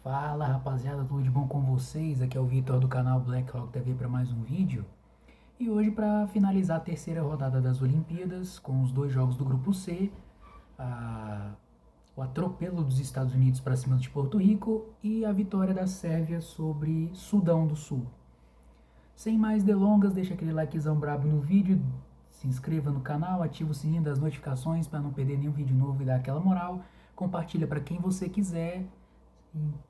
Fala rapaziada, tudo de bom com vocês? Aqui é o Vitor do canal Black Rock TV para mais um vídeo. E hoje, para finalizar a terceira rodada das Olimpíadas, com os dois jogos do grupo C, o atropelo dos Estados Unidos para cima de Porto Rico e a vitória da Sérvia sobre Sudão do Sul. Sem mais delongas, deixa aquele likezão brabo no vídeo, se inscreva no canal, ativa o sininho das notificações para não perder nenhum vídeo novo e dar aquela moral. Compartilha para quem você quiser.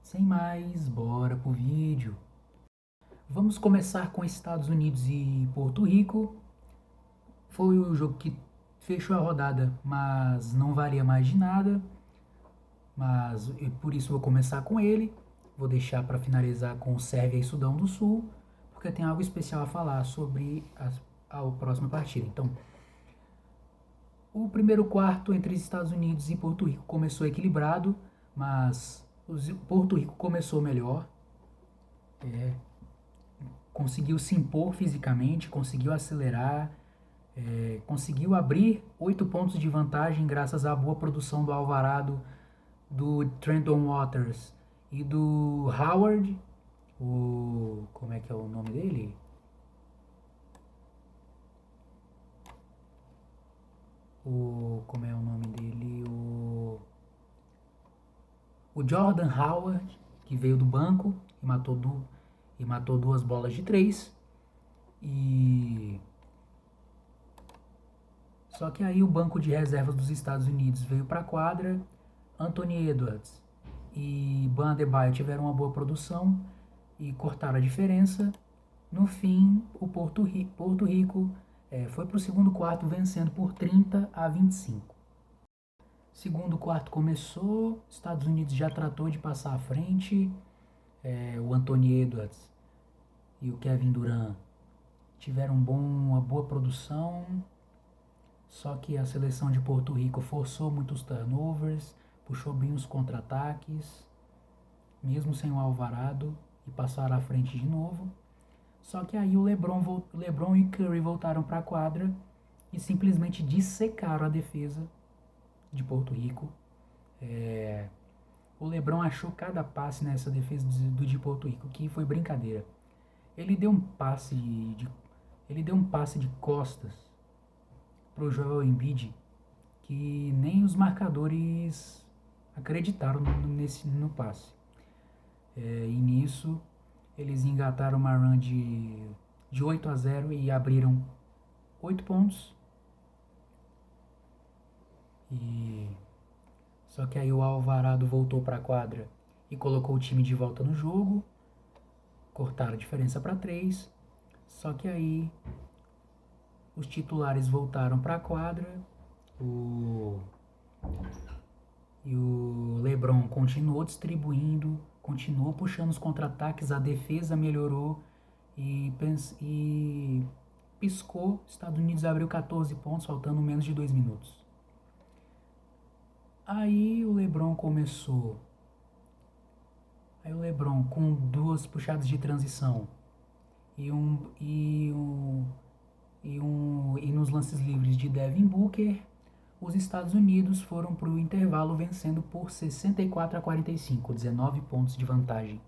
Sem mais, bora pro vídeo. Vamos começar com Estados Unidos e Porto Rico. Foi o jogo que fechou a rodada, mas não valia mais de nada. Mas por isso vou começar com ele. Vou deixar para finalizar com Sérvia e Sudão do Sul, porque tem algo especial a falar sobre a próxima partida. Então, o primeiro quarto entre Estados Unidos e Porto Rico começou equilibrado, mas Porto Rico começou melhor. Conseguiu se impor fisicamente, conseguiu acelerar, conseguiu abrir 8 pontos de vantagem graças à boa produção do Alvarado, do Trenton Waters e do Howard, como é que é o nome dele? Como é o nome dele? O Jordan Howard, que veio do banco e matou duas bolas de 3. Só que aí o banco de reservas dos Estados Unidos veio para a quadra. Anthony Edwards e Bam Adebayo tiveram uma boa produção e cortaram a diferença. No fim, o Porto Rico foi para o segundo quarto vencendo por 30-25. Segundo quarto começou, Estados Unidos já tratou de passar à frente. O Anthony Edwards e o Kevin Durant tiveram uma boa produção, só que a seleção de Porto Rico forçou muitos turnovers, puxou bem os contra-ataques, mesmo sem o Alvarado, e passaram à frente de novo. Só que aí o LeBron e Curry voltaram para a quadra e simplesmente dissecaram a defesa de Porto Rico. O LeBron achou cada passe nessa defesa de Porto Rico, que foi brincadeira. Ele deu um passe de costas pro Joel Embiid que nem os marcadores acreditaram no passe. E nisso eles engataram uma run de 8-0 e abriram 8 pontos. Só que aí o Alvarado voltou para a quadra e colocou o time de volta no jogo. Cortaram a diferença para 3. Só que aí os titulares voltaram para a quadra. E o LeBron continuou distribuindo, continuou puxando os contra-ataques, a defesa melhorou e piscou. Estados Unidos abriu 14 pontos, faltando menos de 2 minutos. Aí o LeBron com duas puxadas de transição e nos lances livres de Devin Booker, os Estados Unidos foram para o intervalo vencendo por 64-45, 19 pontos de vantagem.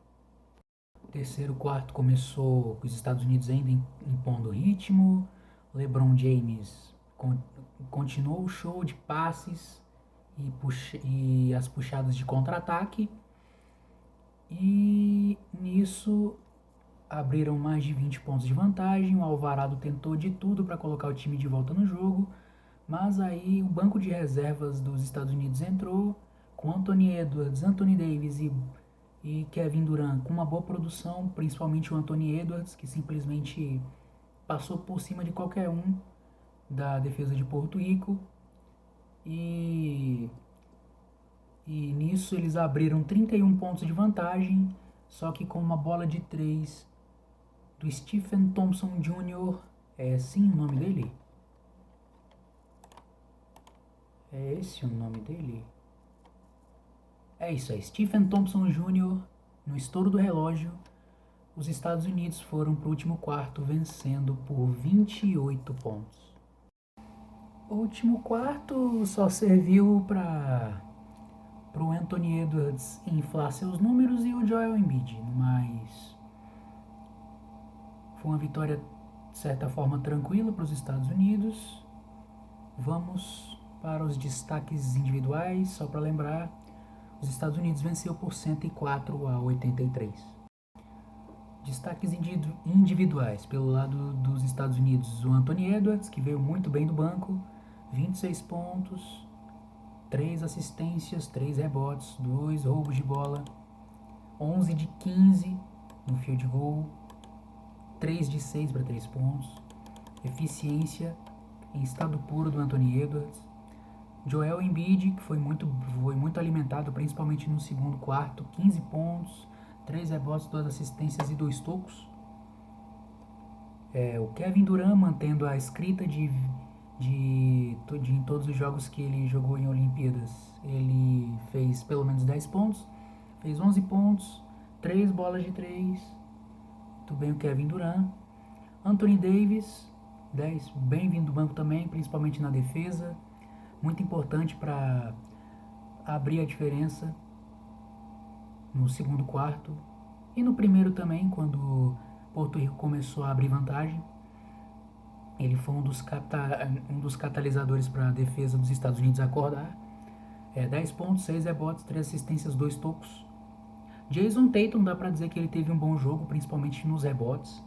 O terceiro quarto começou com os Estados Unidos ainda impondo ritmo. LeBron James continuou o show de passes e as puxadas de contra-ataque. E nisso abriram mais de 20 pontos de vantagem. O Alvarado tentou de tudo para colocar o time de volta no jogo, mas aí o banco de reservas dos Estados Unidos entrou com Anthony Edwards, Anthony Davis e Kevin Durant com uma boa produção, principalmente o Anthony Edwards, que simplesmente passou por cima de qualquer um da defesa de Porto Rico. E nisso eles abriram 31 pontos de vantagem, só que com uma bola de 3 do Stephen Thompson Jr. É sim o nome dele? É esse o nome dele? É isso aí, Stephen Thompson Jr. No estouro do relógio, os Estados Unidos foram para o último quarto vencendo por 28 pontos. O último quarto só serviu para para o Anthony Edwards inflar seus números e o Joel Embiid, mas foi uma vitória de certa forma tranquila para os Estados Unidos. Vamos para os destaques individuais, só para lembrar, os Estados Unidos venceu por 104-83. Destaques individuais, pelo lado dos Estados Unidos, o Anthony Edwards, que veio muito bem do banco, 26 pontos, 3 assistências, 3 rebotes, 2 roubos de bola, 11 de 15 no field goal, 3 de 6 para 3 pontos, eficiência em estado puro do Anthony Edwards. Joel Embiid, que foi muito alimentado, principalmente no segundo quarto, 15 pontos, 3 rebotes, 2 assistências e 2 tocos. O Kevin Durant mantendo a escrita em todos os jogos que ele jogou em Olimpíadas. Ele fez pelo menos 10 pontos, fez 11 pontos, 3 bolas de 3. Muito bem o Kevin Durant. Anthony Davis, 10, bem vindo do banco também, principalmente na defesa. Muito importante para abrir a diferença no segundo quarto e no primeiro também, quando Porto Rico começou a abrir vantagem. Ele foi um dos catalisadores para a defesa dos Estados Unidos acordar. 10 pontos, 6 rebotes, 3 assistências, 2 tocos. Jason Tatum, dá para dizer que ele teve um bom jogo, principalmente nos rebotes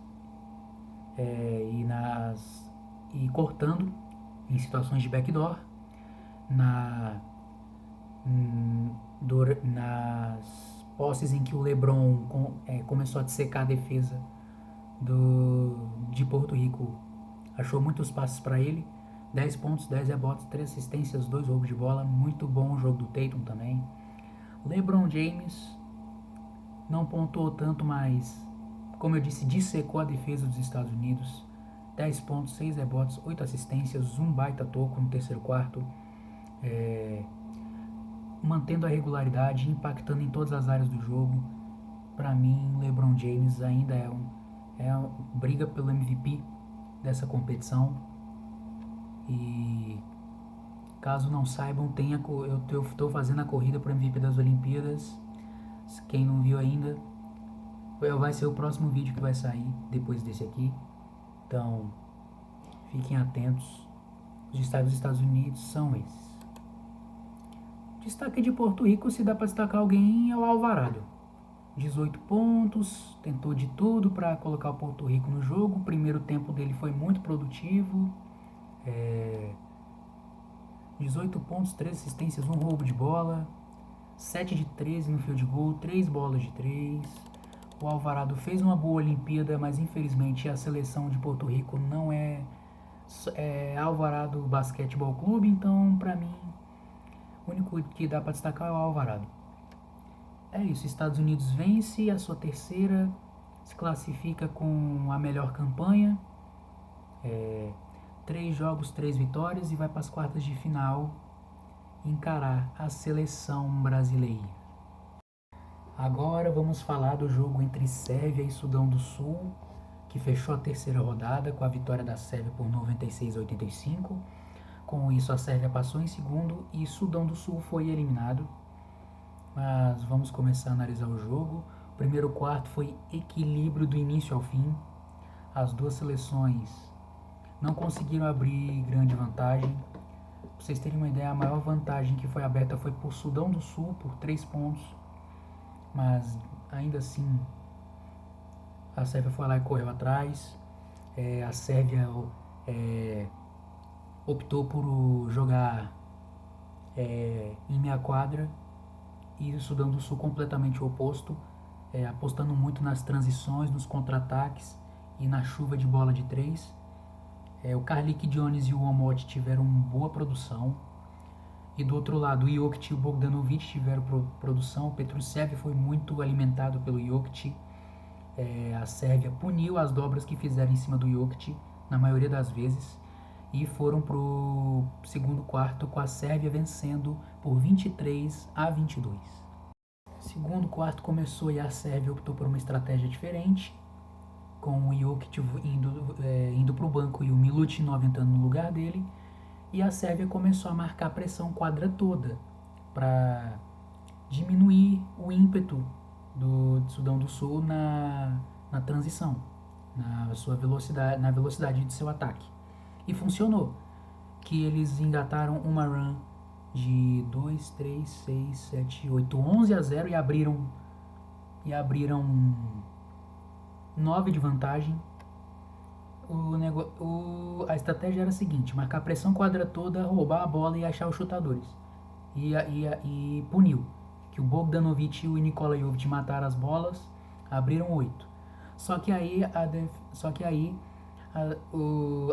e cortando em situações de backdoor. Nas posses em que o LeBron começou a dissecar a defesa de Porto Rico, achou muitos passes para ele. 10 pontos, 10 rebotes, 3 assistências, 2 roubos de bola. Muito bom o jogo do Tatum também. LeBron James não pontuou tanto, mas, como eu disse, dissecou a defesa dos Estados Unidos. 10 pontos, 6 rebotes, 8 assistências, um baita toco no terceiro quarto. Mantendo a regularidade, impactando em todas as áreas do jogo. Para mim, LeBron James ainda briga pelo MVP dessa competição. E caso não saibam, eu estou fazendo a corrida para o MVP das Olimpíadas. Quem não viu ainda, vai ser o próximo vídeo que vai sair depois desse aqui. Então, fiquem atentos. Os destaques dos Estados Unidos são esses. Destaque de Porto Rico, se dá para destacar alguém, é o Alvarado. 18 pontos, tentou de tudo para colocar o Porto Rico no jogo. O primeiro tempo dele foi muito produtivo. 18 pontos, 3 assistências, 1 roubo de bola. 7 de 13 no field goal, 3 bolas de 3. O Alvarado fez uma boa Olimpíada, mas infelizmente a seleção de Porto Rico não é Alvarado Basquetebol Clube, então para mim o único que dá para destacar é o Alvarado. É isso, Estados Unidos vence a sua terceira, se classifica com a melhor campanha, 3 jogos, 3 vitórias e vai para as quartas de final encarar a seleção brasileira. Agora vamos falar do jogo entre Sérvia e Sudão do Sul, que fechou a terceira rodada com a vitória da Sérvia por 96-85. Com isso, a Sérvia passou em segundo e Sudão do Sul foi eliminado. Mas vamos começar a analisar o jogo. O primeiro quarto foi equilíbrio do início ao fim. As duas seleções não conseguiram abrir grande vantagem. Pra vocês terem uma ideia, a maior vantagem que foi aberta foi por Sudão do Sul, por 3 pontos. Mas ainda assim, a Sérvia foi lá e correu atrás. A Sérvia optou por jogar em meia quadra e o Sudão do Sul completamente o oposto, apostando muito nas transições, nos contra-ataques e na chuva de bola de 3. O Karlik Jones e o Omot tiveram boa produção. E do outro lado, o Jokic e o Bogdanovic tiveram produção. O Petrusev foi muito alimentado pelo Jokic. A Sérvia puniu as dobras que fizeram em cima do Jokic, na maioria das vezes. E foram para o segundo quarto com a Sérvia vencendo por 23-22. O segundo quarto começou e a Sérvia optou por uma estratégia diferente, com o Jokic indo para o banco e o Milutinov entrando no lugar dele. E a Sérvia começou a marcar pressão quadra toda para diminuir o ímpeto do Sudão do Sul na transição, na velocidade de seu ataque. E funcionou, que eles engataram uma run de 2, 3, 6, 7, 8, 11-0 e abriram 9 de vantagem. A estratégia era a seguinte: marcar pressão quadra toda, roubar a bola e achar os chutadores. E puniu. Que o Bogdanovic e o Nikola Jovic mataram as bolas, abriram 8. Só que aí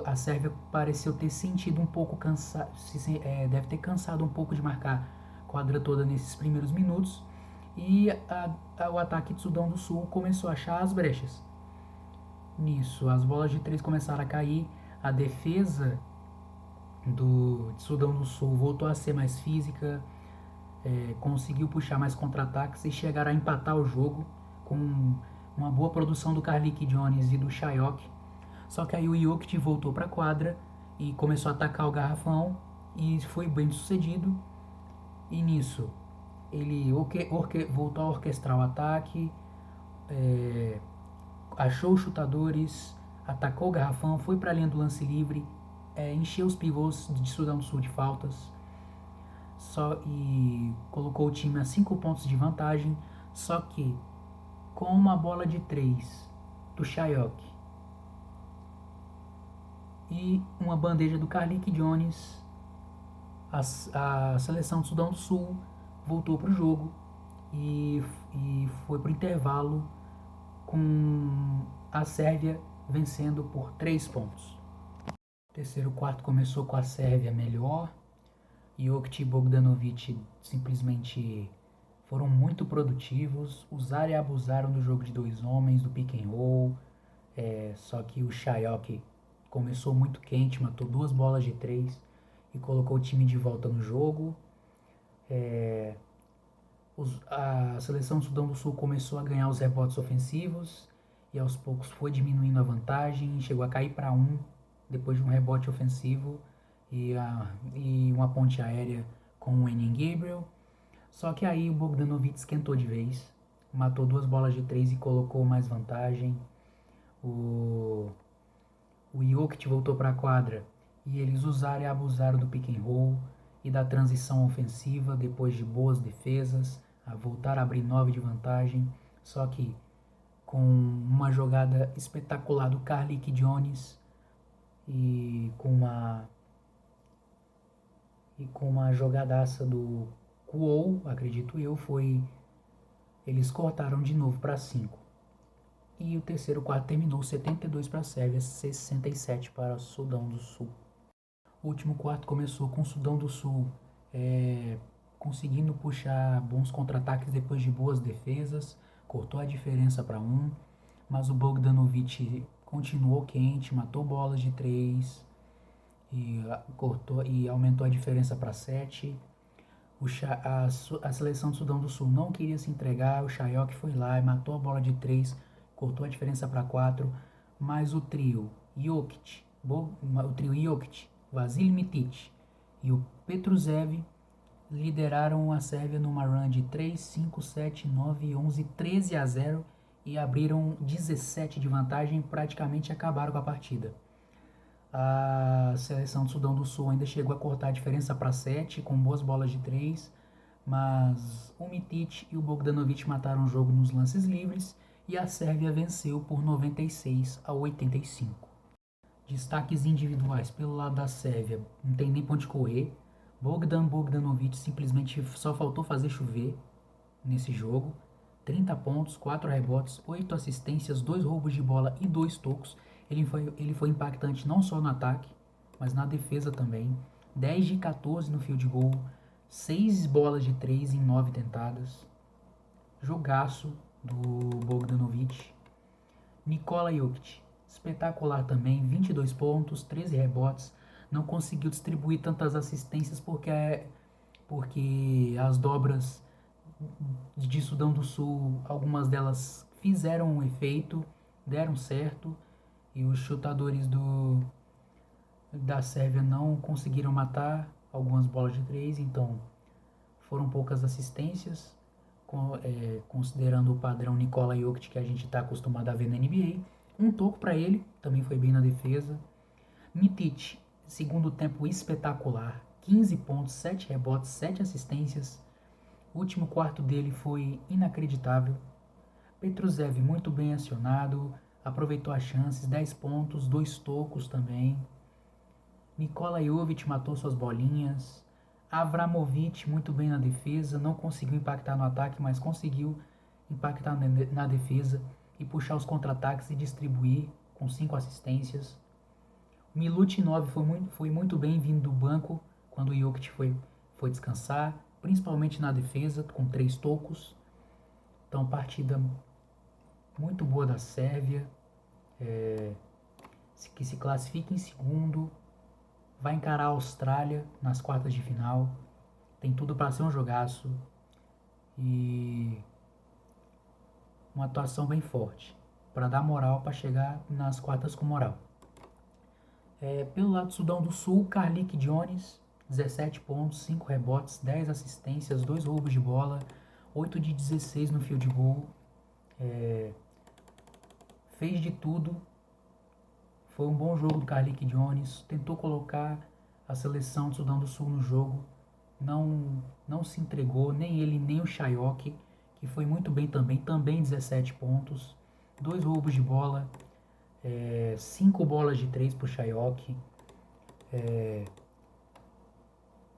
a Sérvia pareceu ter sentido um pouco cansado, deve ter cansado um pouco de marcar quadra toda nesses primeiros minutos, e o ataque de Sudão do Sul começou a achar as brechas. Nisso, as bolas de 3 começaram a cair, a defesa de Sudão do Sul voltou a ser mais física, conseguiu puxar mais contra-ataques e chegaram a empatar o jogo com uma boa produção do Carlik Jones e do Shayok. Só que aí o Jokic voltou para a quadra e começou a atacar o garrafão e foi bem sucedido. E nisso, ele voltou a orquestrar o ataque, achou os chutadores, atacou o garrafão, foi para a linha do lance livre, encheu os pivôs de Sudão do Sul de faltas e colocou o time a 5 pontos de vantagem. Só que com uma bola de 3 do Shayok e uma bandeja do Carlik Jones, a seleção do Sudão do Sul voltou para o jogo e foi para o intervalo com a Sérvia vencendo por 3 pontos. O terceiro quarto começou com a Sérvia melhor. Jokic e Bogdanovic simplesmente foram muito produtivos, usaram e abusaram do jogo de 2 homens, do pick and roll, só que o Shayok começou muito quente, matou 2 bolas de 3 e colocou o time de volta no jogo. A seleção do Sudão do Sul começou a ganhar os rebotes ofensivos e aos poucos foi diminuindo a vantagem, chegou a cair para 1 depois de um rebote ofensivo e uma ponte aérea com o Wenyen Gabriel. Só que aí o Bogdanovic esquentou de vez, matou 2 bolas de 3 e colocou mais vantagem. O Jokic voltou para a quadra e eles usaram e abusaram do pick and roll e da transição ofensiva depois de boas defesas, a voltar a abrir 9 de vantagem. Só que com uma jogada espetacular do Carlik Jones e com uma jogadaça do Kuo, acredito eu, eles cortaram de novo para 5. E o terceiro quarto terminou 72 para a Sérvia, 67 para o Sudão do Sul. O último quarto começou com o Sudão do Sul conseguindo puxar bons contra-ataques depois de boas defesas, cortou a diferença para 1, mas o Bogdanovic continuou quente, matou bolas de 3 e aumentou a diferença para 7. A seleção do Sudão do Sul não queria se entregar, o Shayok foi lá e matou a bola de 3, cortou a diferença para 4, mas o trio Jokic, Vasilij Micic e o Petrusev lideraram a Sérvia numa run de 3, 5, 7, 9, 11, 13-0 e abriram 17 de vantagem, praticamente acabaram com a partida. A seleção do Sudão do Sul ainda chegou a cortar a diferença para 7 com boas bolas de 3, mas o Micic e o Bogdanovic mataram o jogo nos lances livres e a Sérvia venceu por 96-85. Destaques individuais pelo lado da Sérvia, não tem nem pra onde correr. Bogdanovic simplesmente só faltou fazer chover nesse jogo. 30 pontos, 4 rebotes, 8 assistências, 2 roubos de bola e 2 tocos. Ele foi impactante não só no ataque, mas na defesa também. 10 de 14 no field goal, 6 bolas de 3 em 9 tentadas. Jogaço do Bogdanovic. Nikola Jokic, espetacular também, 22 pontos, 13 rebotes. Não conseguiu distribuir tantas assistências porque as dobras de Sudão do Sul, algumas delas fizeram um efeito, deram certo, e os chutadores da Sérvia não conseguiram matar algumas bolas de 3, então foram poucas assistências. considerando o padrão Nikola Jokic que a gente está acostumado a ver na NBA. Um toco para ele, também foi bem na defesa. Micic, segundo tempo espetacular, 15 pontos, 7 rebotes, 7 assistências. O último quarto dele foi inacreditável. Petrusev muito bem acionado, aproveitou as chances, 10 pontos, 2 tocos também. Nikola Jovic matou suas bolinhas. Avramovic muito bem na defesa, não conseguiu impactar no ataque, mas conseguiu impactar na defesa e puxar os contra-ataques e distribuir com 5 assistências. Milutinov foi muito bem vindo do banco quando o Jokic foi descansar, principalmente na defesa, com 3 tocos. Então, partida muito boa da Sérvia, que se classifica em segundo, vai encarar a Austrália nas quartas de final, tem tudo para ser um jogaço e uma atuação bem forte, para dar moral para chegar nas quartas com moral. Pelo lado do Sudão do Sul, Carlik Jones, 17 pontos, 5 rebotes, 10 assistências, 2 roubos de bola, 8 de 16 no field goal. Fez de tudo. Foi um bom jogo do Carlik Jones. Tentou colocar a seleção do Sudão do Sul no jogo. Não se entregou, nem ele, nem o Shayok, que foi muito bem também 17 pontos. 2 roubos de bola. 5 bolas de 3 para o Shayok.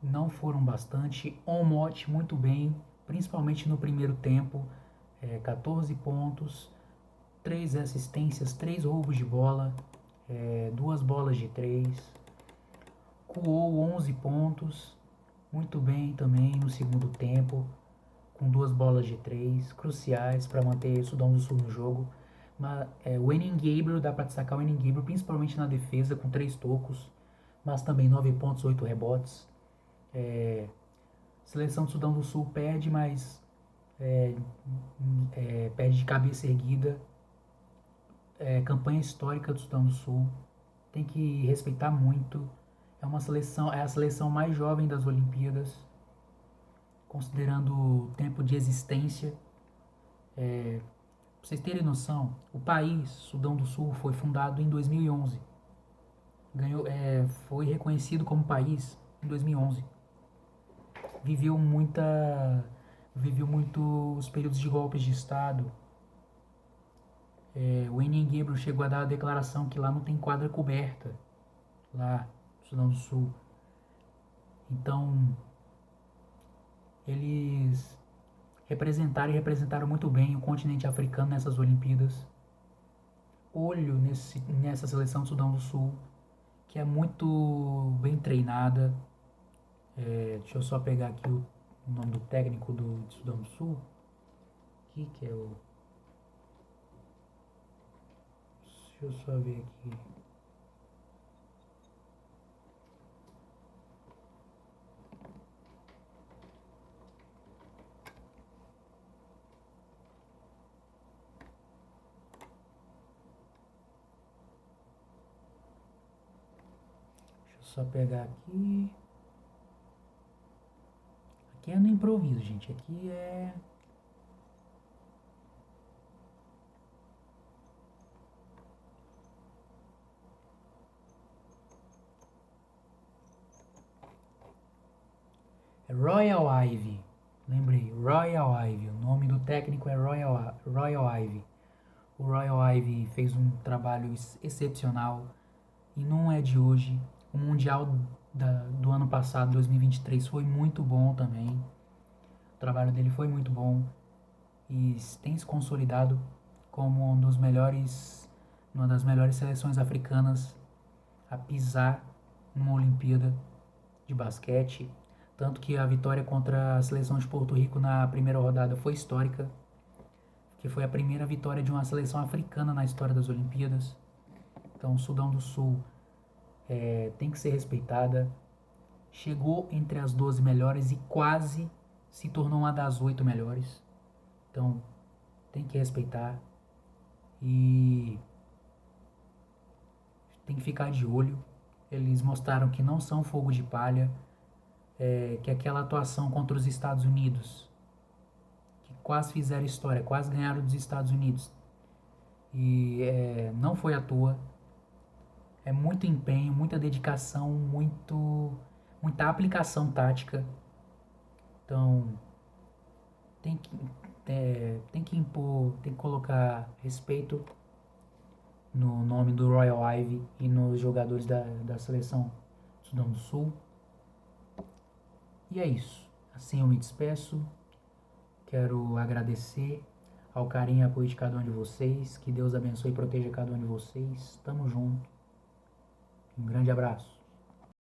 Não foram bastante. Omot muito bem, principalmente no primeiro tempo. 14 pontos, 3 assistências, 3 roubos de bola, 2 bolas de 3. Kuo 11 pontos, muito bem também no segundo tempo, com 2 bolas de 3, cruciais para manter o Sudão do Sul no jogo. Mas, o Enin Gabriel, dá para destacar o Enin Gabriel, principalmente na defesa, com 3 tocos, mas também 9 pontos, 8 rebotes. Seleção do Sudão do Sul perde, mas perde de cabeça erguida. Campanha histórica do Sudão do Sul, tem que respeitar muito. É a seleção mais jovem das Olimpíadas, considerando o tempo de existência. Pra vocês terem noção, o país, Sudão do Sul, foi fundado em 2011. Foi reconhecido como país em 2011. Viveu muitos períodos de golpes de Estado. O Enin Gabriel chegou a dar a declaração que lá não tem quadra coberta, lá no Sudão do Sul. Então, eles representaram muito bem o continente africano nessas Olimpíadas. Olho nessa seleção do Sudão do Sul, que é muito bem treinada. Deixa eu só pegar aqui o nome do técnico do Sudão do Sul. Que é o... Deixa eu só ver aqui. Deixa eu só pegar aqui. Aqui é no improviso, gente. Aqui é... Royal Ivy. Lembrei, Royal Ivy. O nome do técnico é Royal Ivy. O Royal Ivy fez um trabalho excepcional e não é de hoje. O Mundial do ano passado, 2023, foi muito bom também. O trabalho dele foi muito bom e tem se consolidado como uma das melhores seleções africanas a pisar numa Olimpíada de basquete. Tanto que a vitória contra a seleção de Porto Rico na primeira rodada foi histórica, que foi a primeira vitória de uma seleção africana na história das Olimpíadas. Então o Sudão do Sul tem que ser respeitada. Chegou entre as 12 melhores e quase se tornou uma das 8 melhores. Então tem que respeitar e tem que ficar de olho. Eles mostraram que não são fogo de palha. Que aquela atuação contra os Estados Unidos, que quase fizeram história, quase ganharam dos Estados Unidos. E não foi à toa. É muito empenho, muita dedicação, muita aplicação tática. Então, tem que, tem que impor, tem que colocar respeito no nome do Royal Ivy e nos jogadores da seleção do Sudão do Sul. E é isso. Assim eu me despeço. Quero agradecer ao carinho e apoio de cada um de vocês. Que Deus abençoe e proteja cada um de vocês. Tamo junto. Um grande abraço.